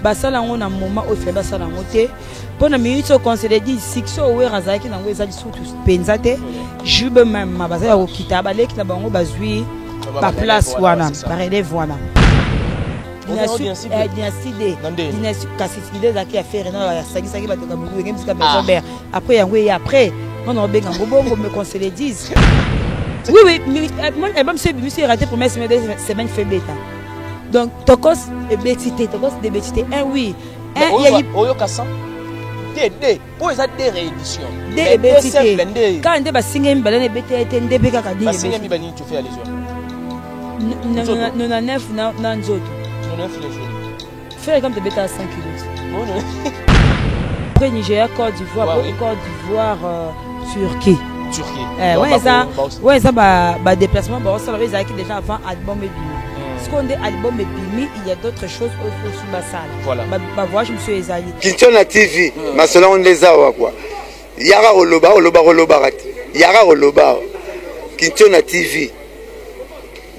basala ngo na moment au fait basala ngo te pona minute au conseil dit sixo we razaki na ngo ezali surtout penzate jube même bazala ko kita baleki na bango bazui ba place wana ba relève wana dynastie kasitide zaki affaire na ya saki ba toka mungu ngem sika besober après yango et après on a benga bongo me conseiller disent oui moi c'est raté pour mes semaine fait bêta donc tokos et bétité tokos de bétité oui il y a oyo kasa D pour ça des rééditions des bétité quand on ba singa mbala ne bété était ndebe kaka di singa mi bani tu fais allusion 99 na nzoto 99 les jours faire comme de béta à 5 kilos après Nigeria Côte d'Ivoire Côte d'Ivoire Turquie ouais ça bah déplacement bah ça va être déjà avant album et ce qu'on dit album et bimi il y a d'autres choses au sous la salle voilà bah voir je me suis exalté Kintona TV ma selon les awa quoi yara oloba yara oloba Kintona TV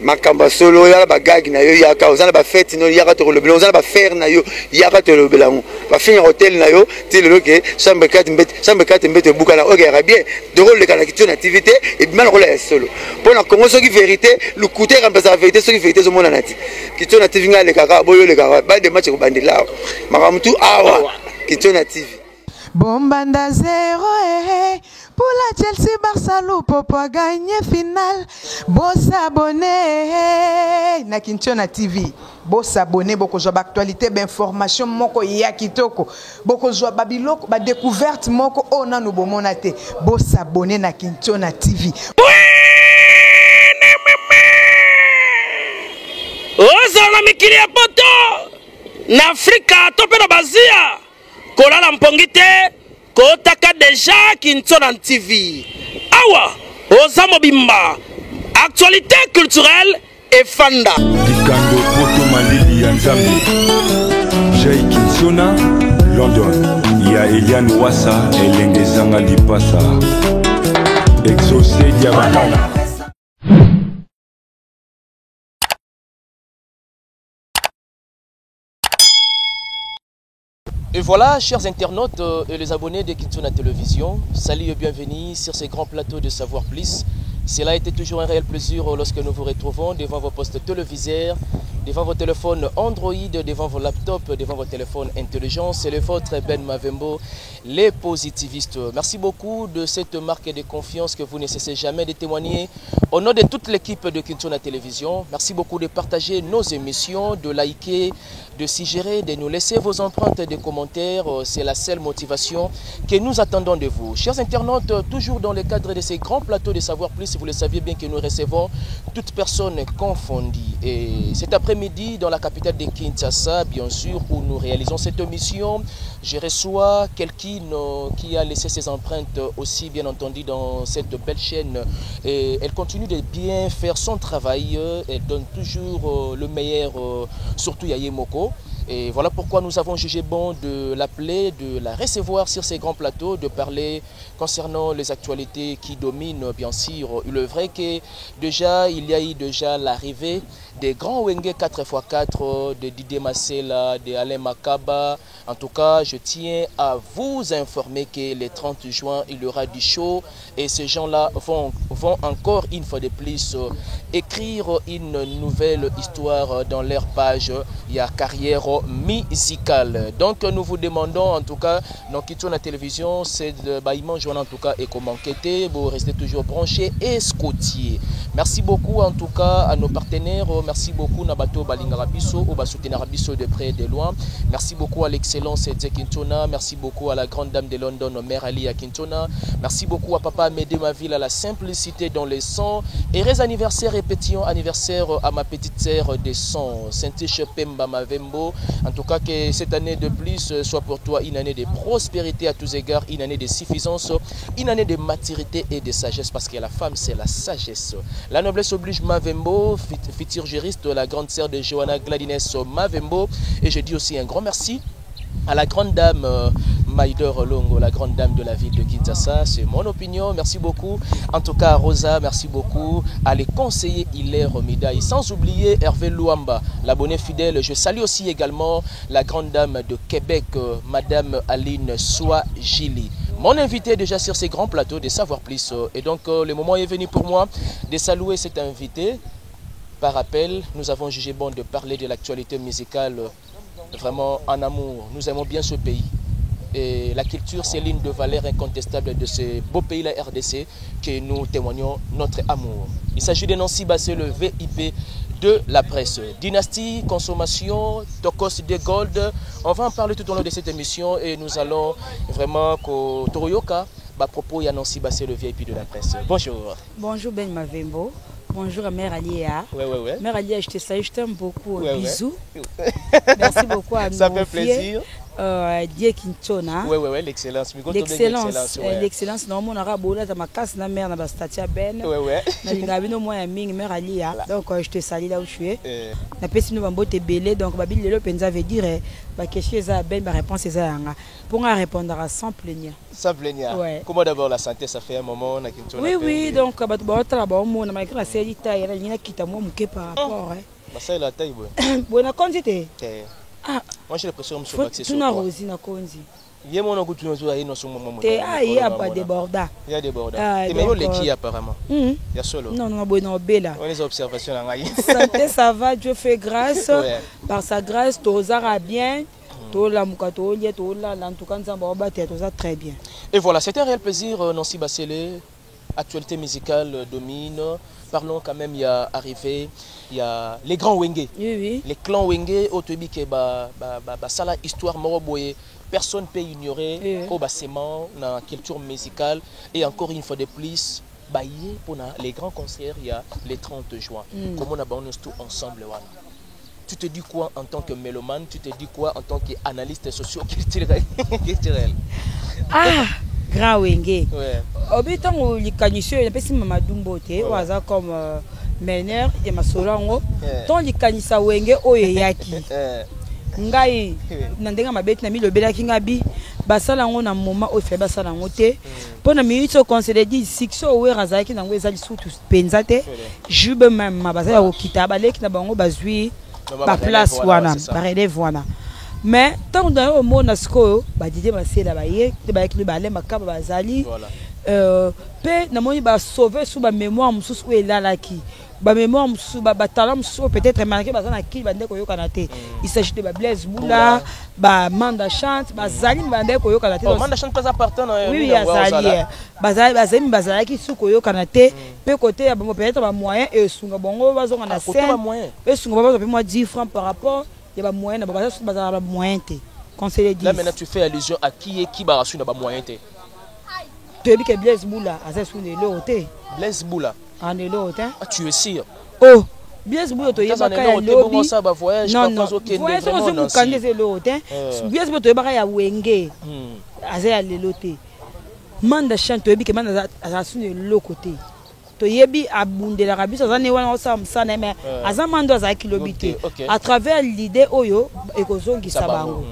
makamba solo yala bagagi na yo yaka ozana ba fête no yaka to lobela ozana ba faire na yo yaka to lobela ngo ba finir hôtel na yo tilo ke chambre 4 mbete buka na oke bien de rôle le kana Kintona activité et bien rôle ya solo pour na Congo soki vérité le côté remplacer la vérité soki vérité zo mona nati Kintona TV nga le kaka boyo le kaka ba de match ko bandela makamtu awa Kintona TV Bombanda 0 pour la Chelsea Barcelone pour gagner finale. Boss abonné na Kintona TV. Boss abonné boko joa actualité d'information moko ya kitoko. Boko joa babiloko ba découverte moko ona no bomona te. Boss abonné na Kintona TV. Ozala mikili ya poto na Afrika tope na bazia. Kolala mpongite kotaka déjà Kintona TV. Awa Ozamo Bimba. Actualité culturelle et fanda. Dikando poto malili ya Nzambe. Jay Kintona London. Ya Eliane Wassa elenge zanga lipasa. Exaucé Diabana. Et voilà, chers internautes et les abonnés de Kintona Télévision, salut et bienvenue sur ces grands plateaux de Savoir Plus. Cela a été toujours un réel plaisir lorsque nous vous retrouvons devant vos postes téléviseurs, devant vos téléphones Android, devant vos laptops, devant vos téléphones intelligents. C'est le vôtre Ben Mavembo, les positivistes. Merci beaucoup de cette marque de confiance que vous ne cessez jamais de témoigner. Au nom de toute l'équipe de Kintona Télévision, merci beaucoup de partager nos émissions, de liker, de suggérer, de nous laisser vos empreintes de commentaires. C'est la seule motivation que nous attendons de vous. Chers internautes, toujours dans le cadre de ces grands plateaux de Savoir Plus, vous le saviez bien que nous recevons toutes personnes confondues. Et cet après-midi, dans la capitale de Kinshasa, bien sûr, où nous réalisons cette émission, je reçois quelqu'un qui a laissé ses empreintes aussi, bien entendu, dans cette belle chaîne. Et elle continue de bien faire son travail. Elle donne toujours le meilleur, surtout Yaye Moko. Et voilà pourquoi nous avons jugé bon de l'appeler, de la recevoir sur ces grands plateaux, de parler concernant les actualités qui dominent, bien sûr. Il est vrai que déjà, il y a eu déjà l'arrivée des grands Wenge 4x4, de Didier Massela, de Alain Makaba. En tout cas, je tiens à vous informer que le 30 juin, il y aura du show et ces gens-là vont encore une fois de plus écrire une nouvelle histoire dans leur page. Il y a carrière musicale. Donc nous vous demandons en tout cas, dans Kintona Télévision, c'est de baillement joindre en tout cas et comment quitter, vous restez toujours branchés et scotiers. Merci beaucoup en tout cas à nos partenaires. Merci beaucoup Nabato Balingarabiso, au Basoutenarabiso de près et de loin. Merci beaucoup à l'excellence de Kintona. Merci beaucoup à la grande dame de London, Mère Ali à Kintona. Merci beaucoup à Papa Médé ma ville, à la simplicité dans les sons. Heureux anniversaire et petit anniversaire à ma petite sœur des sons, Saint-Tiche Pemba Mavembo. En tout cas, que cette année de plus soit pour toi une année de prospérité à tous égards, une année de suffisance, une année de maturité et de sagesse, parce que la femme, c'est la sagesse. La noblesse oblige Mavembo, futur juriste, la grande sœur de Johanna Gladines Mavembo. Et je dis aussi un grand merci à la grande dame Maïdor Longo, la grande dame de la ville de Kinshasa. C'est mon opinion. Merci beaucoup. En tout cas, Rosa, merci beaucoup. À les conseillers Hilaire Midaï. Sans oublier Hervé Louamba, l'abonné fidèle. Je salue aussi également la grande dame de Québec, Madame Aline Soa-Gili. Mon invité déjà sur ces grands plateaux de Savoir Plus. Et donc, le moment est venu pour moi de saluer cet invité. Par appel, nous avons jugé bon de parler de l'actualité musicale vraiment en amour. Nous aimons bien ce pays. Et la culture, c'est l'une de valeurs incontestables de ce beau pays, la RDC, que nous témoignons notre amour. Il s'agit de Nancy Bassé, le VIP de la presse. Dynastie, consommation, Tokos de Gold. On va en parler tout au long de cette émission et nous allons vraiment que Toroyoka, à propos de Nancy Bassé, le VIP de la presse. Bonjour. Bonjour Ben Mavembo. Bonjour à Mère Alia. Ouais. Mère Alia, je te salue, je t'aime beaucoup. Bisous. Ouais. Merci beaucoup à nous. Ça fait plaisir. Dieu Kinchona. Ouais, l'excellence. L'excellence, non, mon arabe, là, ma casse, na mère, na bastatia ben. Ouais. Na lingabino moi ya mingi Mère Alia. Donc je te salue là où je suis. Na pesi no bambote belé donc babil lelo penza veut dire ba question eza ben ba réponse eza yanga. Pour répondre à sans plaignir. Sans plaignir. Ouais. Comment d'abord la santé, ça fait un moment na Kinchona. Oui, donc ba tra ba mo na malgré la série taille là ni kita mo muke par rapport Bah ça la taille bon na quantité. Ah, moi j'ai l'impression que je suis tu n'as rosé na konzi. Il y a mon goût tu nous as sur mon il y a pas déborda. Il y a déborda. Et même les qui apparemment. Il y a solo. Non, bon bella. On les observations en aïe. Santé ça va, Dieu fait grâce. Par sa grâce tout ça bien. Tout la mukato lié tout là en tout cas nous avons battu tout ça très bien. Et voilà, c'était un réel plaisir Nancy Bassélé. Actualité musicale domine. Parlons quand même, il y a arrivé, il y a les grands Wenge. Oui. Les clans Wenge, au Tobi, qui ça la histoire moroboye. Personne ne peut ignorer au bassement, dans la culture musicale. Et encore une fois de plus, pour les grands concerts, il y a les 30 juin. Comment on a tout ensemble. Tu te dis quoi en tant que mélomane? Tu te dis quoi en tant qu'analyste socio-culturel? Ah, grand Wenge. Ouais. Obitan où les canisseurs, il y a pas Mamadou Mbote, ou hasard comme Mener et Masolango. Tant les canissa Wenge oyeyaki. Ngai nandenga mabeti na mi lobela kingabi basala ngo na moment o fe basala ngo te pona mi ito conseiller dit sixo we razaki nango ezali sutu penzate jube même mabasa ya kitaba leki na bango bazwi ba place wana ba relève wana. Mais tant dans le monde asko ba didi basela ba ye te ba ekli ba le makaba bazali pe na moni ba sauver sous ba mémoire mususu elalaki ba mémoire mususu ba talent mususu peut-être marqué ba na ki bande ko yoka na te. Il s'agit de ba Blaise Boula ba Manda Chante ba zali bande ko yoka na te. Manda Chante pas appartient oui azali bazali ki su ko yoka na te pe côté ya bon peut-être ba moyen et sunga bongo bazonga na scène et sunga ba pe moi 10 francs par rapport il y a ba moyen na ba moyen te conseiller 10. Là maintenant tu fais allusion à qui ba rasu na ba moyen te. Tu as dit que Blaise Boula a fait une loté. Blaise Boula. En loté. Ah, tu es sûr? Oh, Blaise Boula, tu es pas qu'à lobby. Ça va voyage. Non, voyage, on se boucle des lotés. Blaise Boula, tu es pas qu'à Wenge. Azé à loté. Manda Chante, tu es dit que Manda a fait une loté. Tu es dit à Bunde la Rabie, ça n'est pas ça, mais Azamando a qui lobité. À travers l'idée, Oyo, et Kozongi Sabango.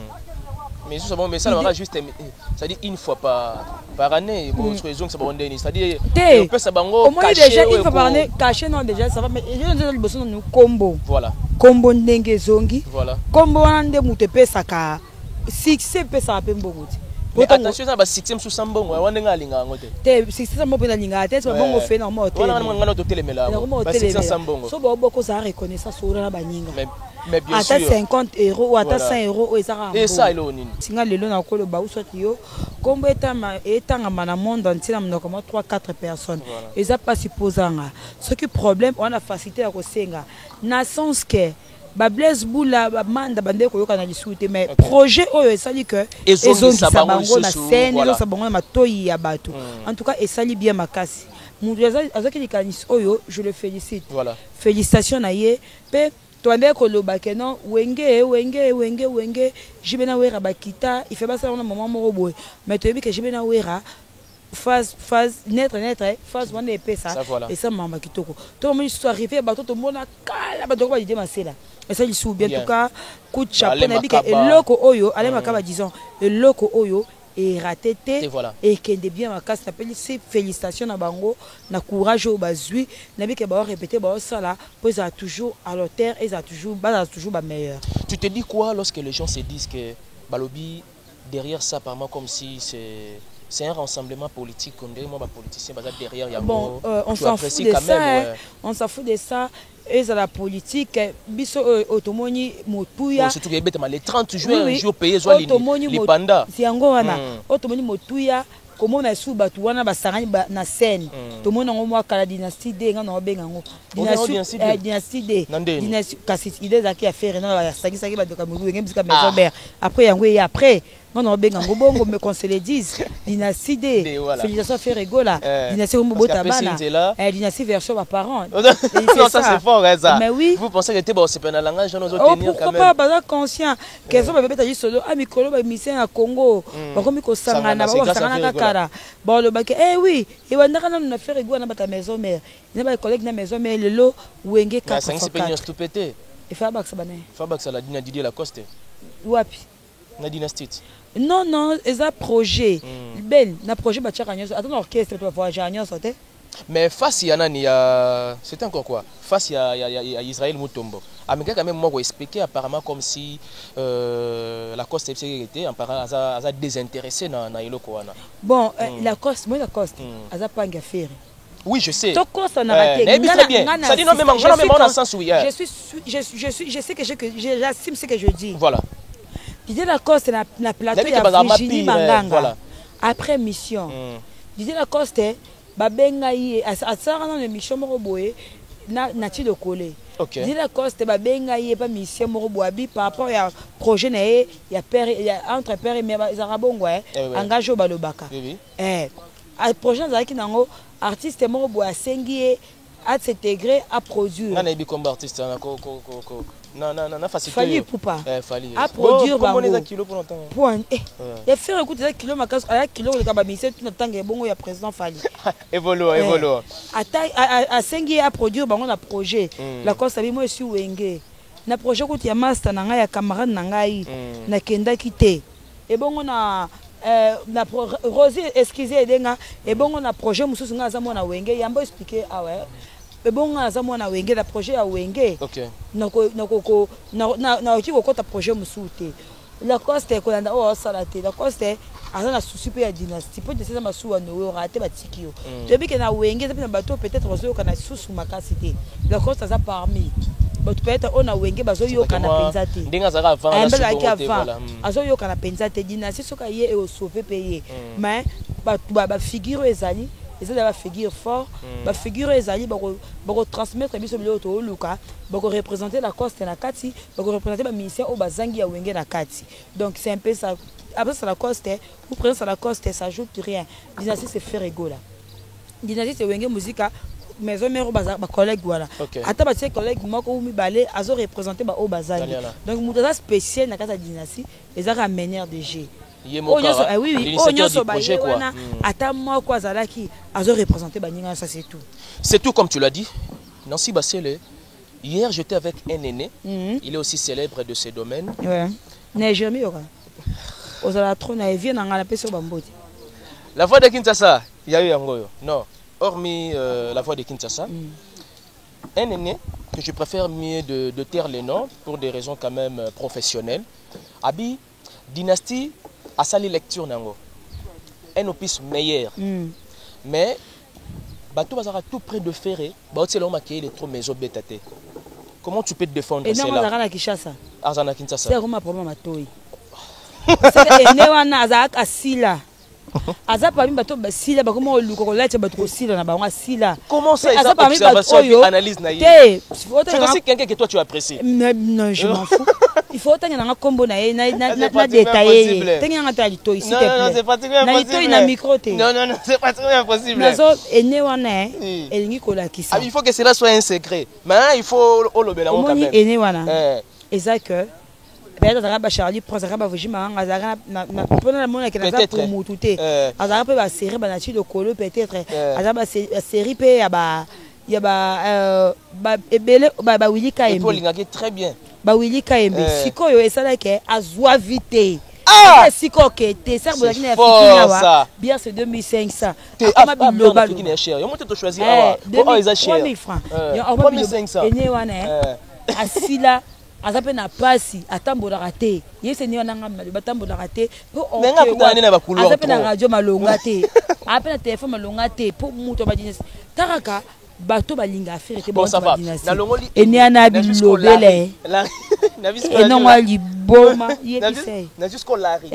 Mais ça va juste, ça dit une fois par année, c'est-à-dire on peut sabango caché. Déjà une fois par année, caché non déjà ça va, mais je besoin de combo. Voilà. Combo ndenge zongi. Voilà. Combo ande mutepe saka succès pe sa pe mbongo. Mais attention ça va succès sous sambongo, on nga linga ngote. Te succès sambo pe na linga te so bongo fe na mo hotel. On nga na hotel mela. Ba succès sambongo. So bo boko ça reconnaissance sur na baninga. Mais bien sûr. À 50 € ou à 100 €, et ça va. Et ça, il est au nini. Si on a le long à colo baou soit yo, comme étant dans le monde entier, on a comme 3-4 personnes. Et ça pas supposant. Ce qui est problème, on a facilité à resenga. N'a sens que Blaise Boula, Manda bande ko yoka na lisuté mais projet oyo esali que ezongi sabango na scène, yo sabango na toyi ya bato. En tout cas, esali bien makasi. Azaki likanis oyo, je le félicite. Voilà. Félicitations na ye. Pe Toande koloba que non wenge jibena wera bakita il fait pas ça on a moment moko boy mais tu dis que jibena wera phase naître phase wana épée ça et ça mamba kitoko to mo histoire arrivé bato to mona kala bato ko ba didi masela et ça il sou bien en tout cas coup de chapeau na bi que eloko oyo ale makaba disons eloko oyo et raté Et voilà. et qui est bien ma casse s'appelle c'est félicitations à bango na courage au bazui na bi que ba répéter ba ça là pour ça toujours à l'auteur et ça toujours meilleur. Tu te dis quoi lorsque les gens se disent que Balobi derrière ça apparemment comme si c'est un rassemblement politique on dirait moi politicien derrière il y a bon on s'en fout de ça même, on s'en fout de ça et ça la politique biso otomoni motuya surtout que les 30 juin jour payé soit les panda c'est yango wana otomoni motuya comment on a sous batu wana basangani na scène tout monde ngo moi kala dynastie D nga no benga ngo dynastie D dynastie kasi idée zaki a faire na ya saki ba de kamulu ngi bisika maison mère après yango et après non non benga ngo bongo me conseiller disent dynastie D félicitations faire rigola dynastie mo tabana dynastie version ba parents non ça c'est fort ça mais oui vous pensez que était bon c'est pas un langage nous autres tenir quand même pourquoi pas conscient que ça ba beta juste solo a mikolo ba mission à Congo ba komi ko sangana ba sangana kaka bon le bac eh oui et on a na faire rigola na ba maison mère na ba collègue na maison mère lelo wenge ka ça c'est peigneur tout pété et Fabax bané Fabax la Didier Lacoste wapi na dynastie non non c'est un projet ben na projet ba tchaka nyoso attends orchestre tu vas voir janyo sauter mais face à nani c'était encore quoi face à Israël Mutombo américain quand même moi expliquer apparemment comme si Lacoste était apparemment a désintéressé na iloko wana bon Lacoste a pas faire. Oui, je sais. Ça dit non, mais dans le sens où je sais que j'assume ce que je dis. Voilà. Didier Lacoste na plateau ya Virginie Manganga. Après mission. Didier Lacoste babenga yi asara na mission moko boye na ti de coller. Didier Lacoste babenga yi pas mission moko boabi par rapport ya projet na ya père ya entre père et mère zarabongo engagé balobaka. A projet zaki nango artiste moko boya sengi à s'intégrer à produire. On a dit comme artiste non facile. Fallait pour pas. Fallait. À produire bango. Comment les kilos pour longtemps. Point. Et faire écouter des kilos makas à kilo le kabamisé tout le temps que bongo ya président Fallait. Évolue. À sengi à produire bango na projet. La cause sabi moi suis wenge. Na projet ko ya master na ngai ya camarade na ngai na kenda kité. Et bongo na na Rosie excusez denga et bon on a projet mususu nga za mona wenge yambo expliquer ah ouais et bon nga za mona wenge la projet ya wenge na ki ko ta projet mususu la coste ko landa o sala te la coste azana souci pe ya dynastie peut de ma sou no raté ba tikio to bi ke na wenge na bato peut-être rozo kana susu makasi te la coste za parmi peut-être on a wenge bazo yo kana penza te ndinga zaka avant la azo yo kana penza te dynastie soka ye e o sauver payer mais ba figure ezali ba figure fort ba figure ezali ba ko transmettre biso bilo to luka ba ko représenter la coste na kati ba ko représenter ba ministère au bazangi ya wenge na kati donc c'est un peu ça après ça la coste vous prenez ça la coste ça ajoute rien dynastie c'est faire rigola dynastie c'est wenge musique maison mère ba collègue voilà ata ba collègue moko umi balé azo représenter ba o bazali donc mudaza spécial na kata dynastie ezaka manière de jeu oui onyoso ba wana ata moko azalaki azo représenter ba ninga ça c'est tout. C'est tout comme tu l'as dit. Nancy Bassele, hier j'étais avec un aîné, il est aussi célèbre de ses domaines. Ouais. Nejemi ora. Ozala trop na vie na ngala peso bamboti. La voix de Kinshasa, il y a eu yangoyo. Non. Hormis la voix de Kinshasa, un aîné que je préfère mieux de taire les noms pour des raisons quand même professionnelles. Abi, dynastie, a sali lecture nango. Un opus meilleur. Mais, bateau bazara tout près de Ferré, bateau l'homme a créé les trois maisons bétaté. Comment tu peux te défendre cela? Et non, Azana Kinshasa. Azana Kinshasa. C'est comment problème à toi? C'est aîné wana azaka asila. Aza parmi bato basila ba comment luko ko lati bato sila na bango asila. Comment ça aza observation et analyse na yé? C'est aussi quelqu'un que toi tu apprécies. Non, je m'en fous. Il faut tanga na kombo na yé na détailler. Tanga nga ta lito ici te plaît. Non, c'est pratiquement impossible. Na lito na micro te. Non, c'est pratiquement impossible. Nazo ene wana elingi ko la kisa. Il faut que cela soit un secret. Maintenant, il faut olobela quand même. Ene wana. Exact. Peut-être Charlie prend ça ba vujima ngazaka na pona mona ke na pour mututé azaka pe ba série ba nachi de kolo peut-être azaka ba série pe ya ba ebele ba Willy Kaembe Paul ngaki très bien ba Willy Kaembe sikoyo esala ke azwa vite Ah! Si coquette, ça vous avez dit bien c'est 2500. Ah, biloba qui est cher. Il y a monté de choisir. Oh, ils ont cher. 3000 francs. Il y a 3500. Et né wana assis là, azape na pasi, atambola raté. Yese né wana ngam na batambola raté. Mais nga puta na ba couloir. Azape na radio malonga te. Ape na téléphone malonga te pour muto ba dinesi. Taraka bato balinga affaire te bon ça va. Na longoli et né na bilobele. Et non wa liboma yebise. Na jusqu'au lari.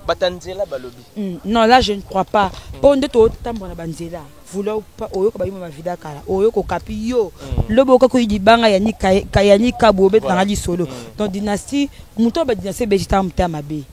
Batanzela balobi. Non, là je ne crois pas. Pour de tout tambola banzela. Vouloir pas oyo ko bayima vida kala. Oyo ko kapi yo. Lobo ko yidi banga ya ni kayani kabobe na li solo. Donc dynastie, muto ba dynastie bejita mta mabe.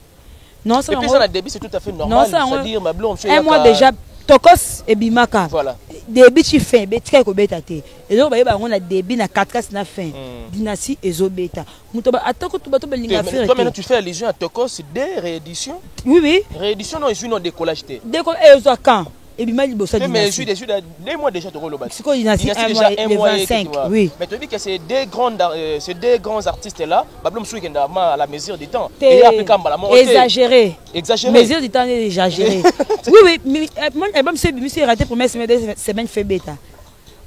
Non ça. Et puis ça la débit c'est tout à fait normal, c'est-à-dire ma blonde un mois déjà tokos et bimaka. Voilà. Débit tu fin betika ko betate. Et donc ba on a débit na 4 cas na fin. Dynastie ezobeta. Muto ba atako to bato belinga faire. Toi maintenant tu fais allusion à Tokos, c'est des rééditions. Oui oui. Réédition non, je non décollage té. Décollage ezo quand et bien il bossa mais je suis déçu des mois déjà de Roloba. C'est quoi dynastie un mois 25 oui. Mais tu dis que c'est des grands artistes là, Bablom Sou qui à la mesure du temps. Et après quand la mort exagéré. Exagéré. Mesure du temps exagéré. Oui oui, moi album c'est raté première semaine fait bêta.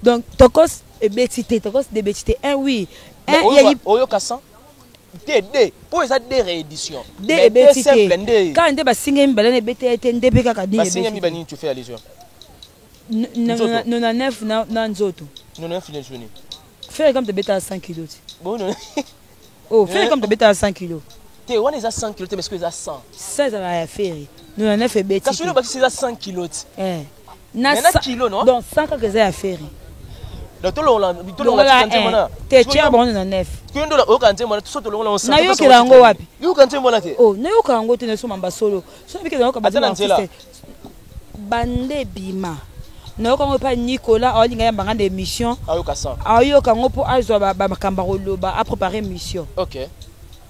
Donc Tokos et Betité, Tokos de Betité. Oui. Il y a Oyo Kassan. D pour ça des rééditions. D Betité. Quand on va signer balane BTT NDP kaka di. Ba signer mi bani tu fais allusion. Non 9 na nzoto. Non 9 ne journée. Fais comme de bêta à 100 kg. Bon non. Oh, fais comme de bêta à 100 kg. T'es on est à 100 kg mais est-ce que ça 100? Ça va faire. Non 9 et bêta. Parce que le c'est à 100 kg. Na 100 kg non? Donc 100 que ça à faire. Donc tout le monde t'es tiens bon na 9. Kendo la okanze mona tout le monde na yo kila ngo wapi? Yo kanze mona te. Oh, na yo kango te na so mamba solo. So bike na ko bazana artiste. Bande bima. Na yo kango pa Nicolas olinga yamba ngande émission. Ayo Kassan. Ayo kango po azo ba makamba roloba a préparer mission. OK.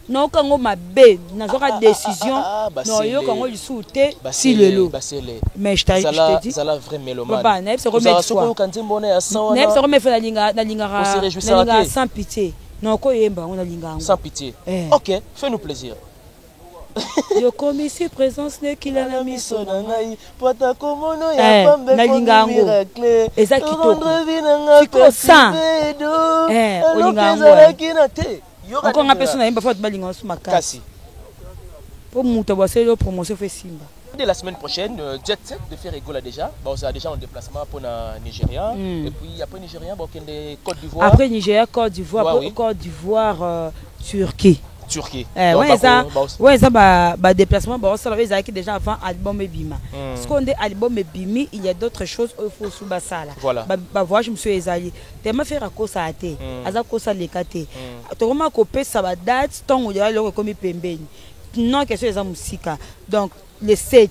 Na yo kango mabe na zo ka décision. Na yo kango lisute si lelo. Mais je te dis ça la vrai mélomane. Papa, na se remettre quoi. Kanze mbona ya 100. Na se remettre na linga sans pitié. Non, quoi yemba on a linga. Sans pitié. OK, fais-nous plaisir. Yo comme ici présence ne qu'il a la mission na ngai pota komono ya pambe ko miracle exact kitoko ça olinga kina te encore nga personne yemba faut balinga so makasi pour muto ba c'est promotion fait simba. Dès la semaine prochaine, Jet Set de faire Egola déjà. Bon, c'est déjà en déplacement pour la Nigeria. Et puis après Nigeria, bon, Côte d'Ivoire. Après Nigeria, Côte d'Ivoire, après Côte d'Ivoire, Turquie. Ouais, ça bah déplacement bah ça avait déjà avant album Ebima. Parce qu'on dit album Ebimi, il y a d'autres choses il faut sous basala. Voilà. Bah voir je me suis ezali. Tellement faire à cause ça até. Aza cause ça lekate. To comment copier ça va date tant où il y a le comme pembeni. Non question des musique. Donc les 7.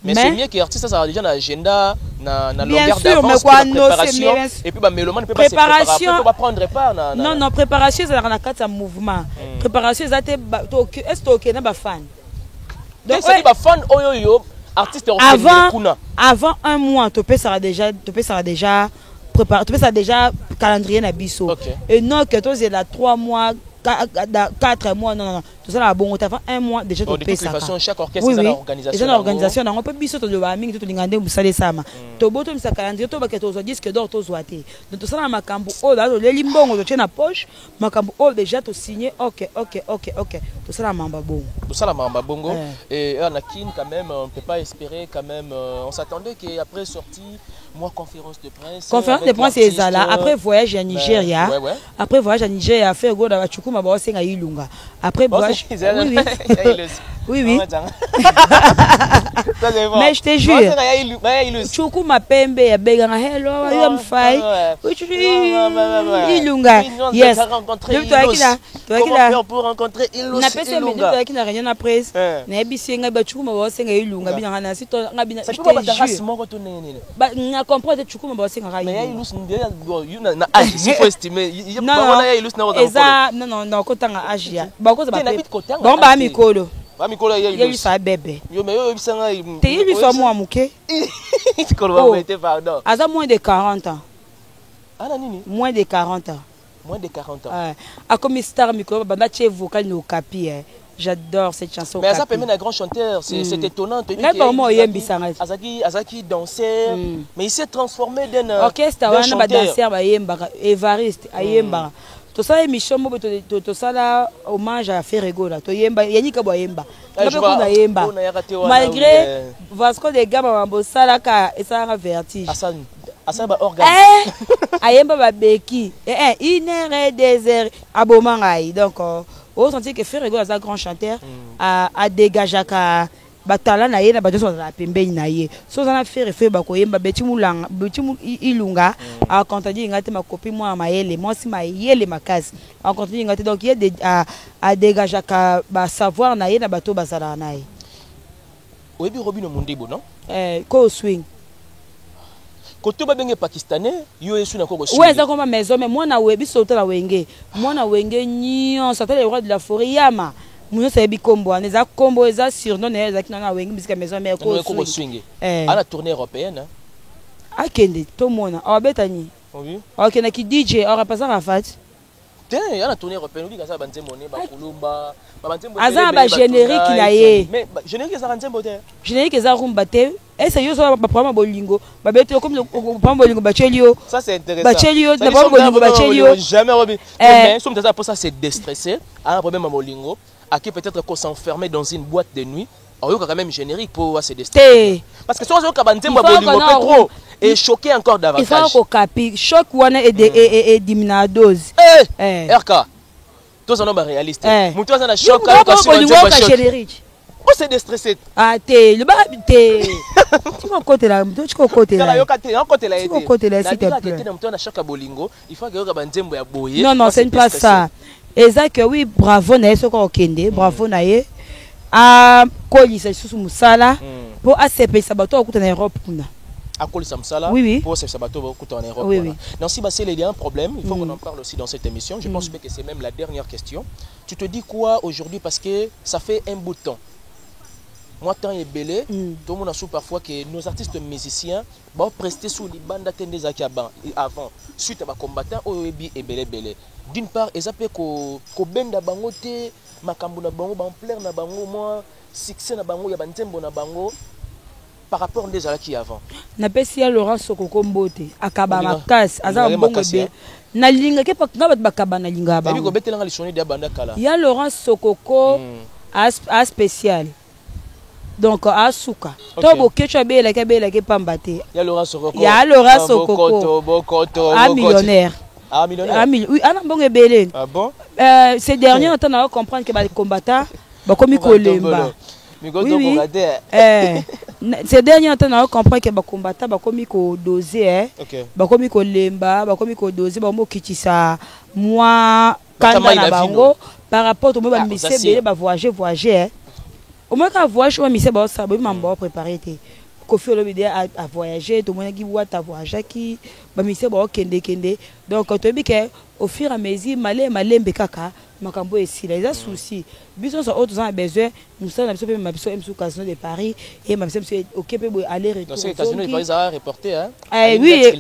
Mais c'est mieux que l'artiste ça a déjà l'agenda na longueur d'avance préparation et puis bah mélomane peut pas se préparer on va prendre part non préparation ça na kata mouvement préparation ça est-ce OK na ba fan donc c'est ba fan oyo artiste avant un mois tu peux ça déjà préparer tu peux ça déjà calendrier na biso et non que toi c'est là 3 mois 4 mois non tout ça là bon tu as un mois déjà tu payes ça. De toute façon chaque orchestre a l'organisation. Ils ont l'organisation on peut biso to le mingi to lingande musale sama. To boto misa calendrier to ba ke to zo disque d'or to zo ate. Donc tout ça na makambo o là le limbongo to na poche makambo o déjà to signé OK. Tout ça la mamba bongo. Tout ça la mamba bongo et on a kin quand même on peut pas espérer quand même on s'attendait qu'après sortie moi conférence de presse. Conférence de presse c'est ça là après voyage à Nigeria. Après voyage à Nigeria faire go da chukuma ba senga ilunga. Après voyage oui. Mais je te jure. Chukuma pembe ya beganga hello I'm fine. Ilunga. Yes. Comment pour rencontrer Ilunga? Na pesa minute qui na réunion na presse. Na bisenga ba chukuma ba senga ilunga binanga na sito ngabina. Je peux pas t'arraser mon retour nene. Ba na comprendre chukuma ba senga ilunga. Mais Ilunga na âge il faut estimer. Non kotanga âge ya. Ba ko za ba ba mikolo. Ba mikolo ya Ilus sa bébé. Yo mais yo bisanga te Ilus so moi muke. Tikolo ba mete pardon. Aza moins de 40 ans. Ana nini? Moins de 40 ans. Moins de 40 ans. A comme star mikolo banda che vocal no kapi J'adore cette chanson. Mais ça permet un grand chanteur, c'est étonnant. Azaki danseur, mais il s'est transformé d'un orchestre, un danseur, Évariste, Ayemba. Tout ça, émission, tout ça là, hommage à Ferrego là. Yannick Aboyemba. Malgré Vasco de Gama, Salaka et ça a vertige. Asaba organe. Ayemba Babeki. Inere désert. Abomangaï. Donc, on sentit que Ferrego est un grand chanteur. A dégagé à batala na ye na bato na pembeni na ye so za na faire bako yemba betimulanga betimu ilunga a contadi ngate ma copie moi mayele moi si mayele makasi a contadi ngate donc il y a dégager ka ba savoir na ye na bato bazala na ye oyebi Robino Mondibo non ko swing koto ba benge pakistanais yo esu na ko swing ouais ça comme maison mais moi na webi sauter la wenge moi na wenge nyon ça le roi de la forêt yama Mouno sabi combo, on les a combo, les a surnom, les a qui n'ont pas wing jusqu'à maison mais ko swing. À la tournée européenne. Ah kende, tout le monde. Ah betani. Oui. Ok, na ki DJ, on repasse à Fat. Tiens, il y a la tournée européenne, on dit que ça banze monnaie, ba kulumba, ba banze monnaie. Azan ba générique na ye. Mais générique ça banze monnaie. Générique ça rumba te. Et c'est yo ça ba programme bolingo. Ba bete comme le programme bolingo ba chelio. Ça c'est intéressant. Ba chelio, na ba bolingo ba chelio. Jamais Robin. Mais somme ça pour ça c'est déstressé. Un problème à bolingo. À qui peut-être qu'on s'enfermait dans une boîte de nuit, il y a quand même générique pour se déstabiliser. Parce que si on a trop et choqué encore davantage. Il faut qu'on capte. Choc et diminue la dose. RK, tous en ont réaliste. Moi, tous en a choc. On s'est déstressé. Ah, t'es le bas, t'es. Tu vas côté là, tu vas côté là. Tu vas côté là, s'il te plaît. Il faut que non, non, c'est pas ça. Exact, oui, bravo na yeso ko kende, bravo na ye. A kolisa susu musala pour ACP sabato okuta na Europe kuna. A kolisa musala pour ce sabato okuta en Europe. Oui, oui. Non, si Bassel il y a un problème, il faut qu'on en parle aussi dans cette émission. Je pense que c'est même la dernière question. Tu te dis quoi aujourd'hui parce que ça fait un bout de temps. Moi, tant est belé, tout le monde a su parfois que nos artistes musiciens vont prester sous les bandes des avant, suite à ma combattant, Oebi et belé. D'une part, ils appellent que benda bangote, makambo na bango, banplaire na bango, moi, succès na bango, ya bantembo na bango, par rapport déjà là qui avant. Na pesia Laurent Sokoko mbote, akaba makas, aza bongo be. Na linga ke pa ngabat bakaba na linga ba. Ebi ko betela nga lisoni dia banda kala. Ya Laurent Sokoko a spécial. Donc à Souka. Tobo kecha be la ke pambate. Ya Laurent Sokoko. Ya Laurent Sokoko. Un millionnaire. Ah, millionnaire. Oui, un bon belé. Ah bon? Ces derniers temps on comprendre que les combattants ba komi kolemba. Oui. Ces derniers temps on comprend que les combattants ba komi ko doser ba komi kolemba, ba komi ko doser ba mo kitisa moi kanda na bango par rapport au mo ba mise belé ba voyager. Au moins quand voyage on mise ba ça ba mamba préparer té. Kofi Olomide a voyagé, tout le monde qui voit ta voyage qui ba mise ba kende. Donc tu dis que au fur et à mesure malé mbekaka makambo esila les soucis biso so autres ont besoin nous sommes absolument ma biso sur casino de Paris et ma biso OK peut aller retour donc casino de Paris a reporté hein oui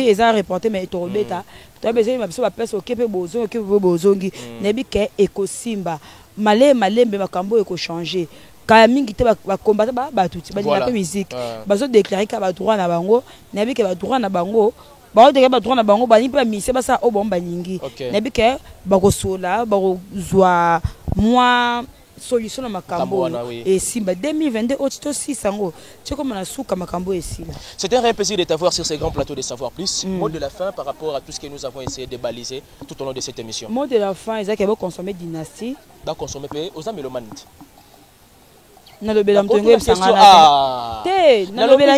ils ont reporté mais to beta tu as besoin ma biso ba place OK peut bozongi nebi ke ekosimba malé mbe makambo eko changer quand mingi te ba combattre ba tuti ba la musique bazo déclarer ka ba droit na bango nebi ke ba droit na bango ba de ba droit na bango ba ni pa mise ba sa o bomba nyingi nebi ke ba ko sola ba ko zwa moi solution na makambo et simba 2022 otito 600 tu comme na souka makambo et sila. C'était un réel plaisir de t'avoir sur ces grands plateaux de Savoir Plus. Mot de la fin par rapport à tout ce que nous avons essayé de baliser tout au long de cette émission. Mot de la fin, ils ont consommer dynastie. Dans consommer aux amélomane. Na lobela mtongo sangana te na lobela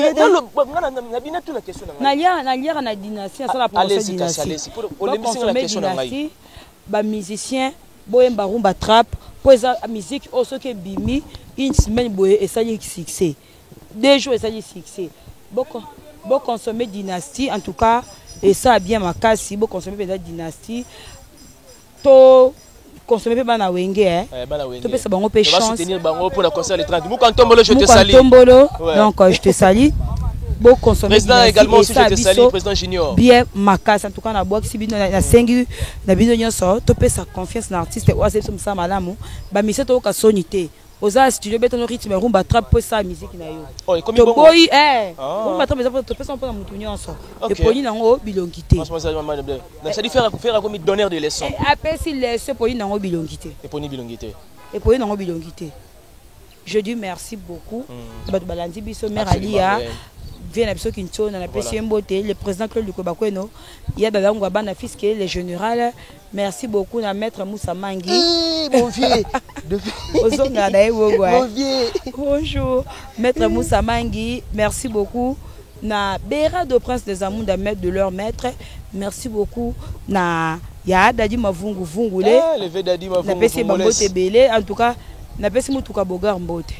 na lia na dynastie ça la promotion dynastie pour l'émission la question na ngai ba musicien boyemba rumba trap pour eza musique oso ke bimi une semaine boye et ça y succès 2 jours et ça y succès bon consommer dynastie en tout cas et ça bien makasi bon consommer la dynastie to consommer pas na wenge tu peux ça bango chance soutenir bango pour la concert les 30 Mukantombolo je te salue donc je te salue Bon consommer. Président également aussi je te salue, président Junior. Bien makasi en tout cas na box si bino na sengi na bino nyonso to pe sa confiance na artiste wa c'est ça malamu ba mise to ka sonité. Oza studio beto no rythme rumba trap pour sa musique na yo. Oh et comme to boy rumba trap to pe son pour mutu nyonso. Et poni nango bilongité. Franchement ça ça dit faire comme donneur de leçons. Après si leçon poni nango bilongité. Et poni bilongité. Et poni nango bilongité. Je dis merci beaucoup. Bato balandi biso mère Alia. Vient à biso Kincho na pesi mbote le président Claude Lukobakweno. Il y a baba ngwa bana fils le général. Merci beaucoup na maître Moussa Mangi. Mon vieux. Mon vieux. Bonjour maître Moussa Mangi. Merci beaucoup na Béra de Prince des Amours de maître de leur maître. Merci beaucoup na ya Dadi Mavungu Vungule. Le Dadi Mavungu. Na pesi bambote belé en tout cas na pesi mutuka bogar mbote.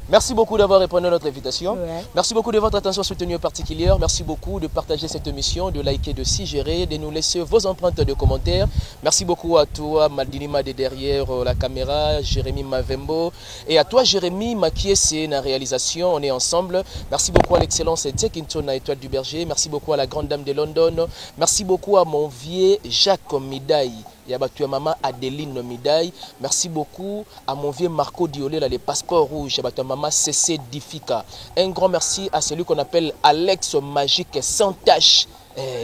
Merci beaucoup d'avoir répondu à notre invitation. Ouais. Merci beaucoup de votre attention soutenue particulière. Merci beaucoup de partager cette émission, de liker, de s'y gérer, de nous laisser vos empreintes de commentaires. Merci beaucoup à toi, Maldinima de derrière la caméra, Jérémy Mavembo. Et à toi, Jérémy Makiese, la réalisation. On est ensemble. Merci beaucoup à l'excellence Tsekinton à Étoile du Berger. Merci beaucoup à la grande dame de London. Merci beaucoup à mon vieux Jacques Midaï. Yabatua maman Adeline Midaï. Merci beaucoup à mon vieux Marco Diolé, là, les passeports rouges. Yabatua maman CC Difika. Un grand merci à celui qu'on appelle Alex Magique sans tache.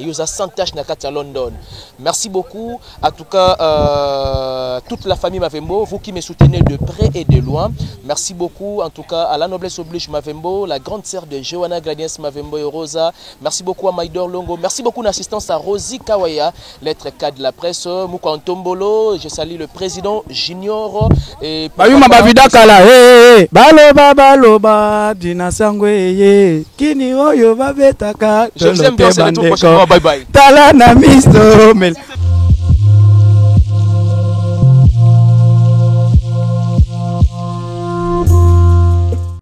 Yosa sans tache à London. Merci beaucoup à tout cas toute la famille Mavembo, vous qui me soutenez de près et de loin. Merci beaucoup en tout cas à la noblesse oblige Mavembo, la grande sœur de Johanna Gladiens Mavembo et Rosa. Merci beaucoup à Maïdor Longo. Merci beaucoup d'assistance à Rosie Kawaya, lettre K de la presse. Mouko Antombolo, je salue le président Junior et Bayuma Bavida Kala. Baloba baloba dina sangwe kini oyo babetaka. Je vous aime bien, c'est le tout prochainement. Bye bye. Talana misto mel